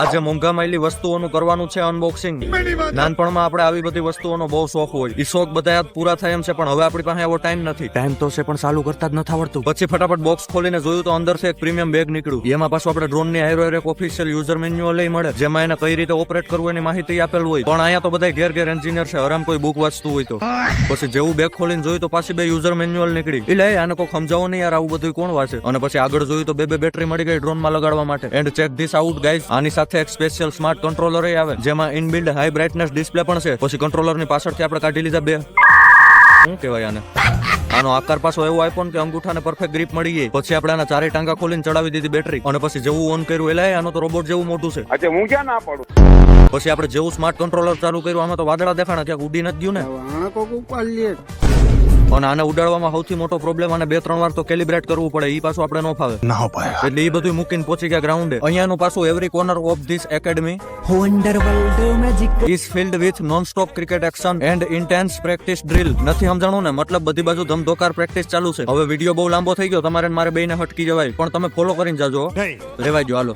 આજે મોંઘા માયલી વસ્તુઓનું કરવાનું છે અનબોક્સિંગ. નાનપણમાં આપણે આવી બધી વસ્તુઓનો બહુ શોખ હોય. એ શોખ બધા પૂરા થાય એમ છે, પણ હવે આપણી પાસે એવો ટાઈમ નથી. ટાઈમ તો છે પણ ચાલુ કરતા જ નથી આવડતું. પછી ફટાફટ બોક્સ ખોલીને જોયું તો અંદરથી એક પ્રીમિયમ બેગ નીકળ્યું. એમાં પાછું આપણે ડ્રોન ની હાઈરો એક ઓફિશિયલ યુઝર મેન્યુઅલ મળે, જેમાં એને કઈ રીતે ઓપરેટ કરવું એની માહિતી આપેલું હોય. પણ અહીંયા તો બધા ઘેર એન્જિનિયર છે, આરામ કોઈ બુક વાંચતું હોય તો. પછી જેવું બેગ ખોલીને જોયું તો પાછી બે યુઝર મેન્યુઅલ નીકળી. એટલે આને કોઈ સમજાવો નહીં યાર, આવું બધું કોણ વાંચે. અને પછી આગળ જોયું તો બે બેટરી મળી ગઈ ડ્રોન માં લગાડવા માટે. And check this out guys, આની સાથે એક સ્પેશિયલ સ્માર્ટ કંટ્રોલર આવે, જેમાં ઇનબિલ્ડ હાઈ બ્રાઇટનેસ ડિસ્પ્લે પણ છે. પછી કંટ્રોલર ની પાછળથી આપણે કાઢી લીધા બે, શું કહેવાય આને, આનો આકાર પાછો એવો આઈફોન કે અંગૂઠાને પરફેક્ટ ગ્રીપ મળી ગઈ. પછી આપણે આના ચારે ટાંગા ખોલીને ચડાવી દીધી બેટરી, અને પછી જેવું ઓન કર્યું એટલે આનો તો રોબોટ જેવું મોટું છે. અચ્છા, હું ક્યાં ના પડું. પછી આપણે જેવું સ્માર્ટ કંટ્રોલર ચાલુ કર્યું, આમાં તો વાદળા દેખાણા, ક્યાંક ઉડી નથી ગયું ને. અને આને ઉડાડવામાં સૌથી મોટો પ્રોબ્લેમ, આને 2-3 વાર તો કેલિબ્રેટ કરવું પડે. ઈ પાછું આપણે ન ફાવે એટલે ઈ બધું મૂકીને પહોંચી ગયા ગ્રાઉન્ડે. અહીંયાનું પાછું every corner of this academy is field with non stop cricket action and intense practice drill. નથી સમજાણું ને, મતલબ બધી બાજુ ધમધોકાર પ્રેક્ટિસ ચાલુ છે. હવે વિડીયો બહુ લાંબો થઈ ગયો, તમારે મારે બેને હટકી જવાય, પણ તમે ફોલો કરીને જાજો, રેવાય જો. હાલો.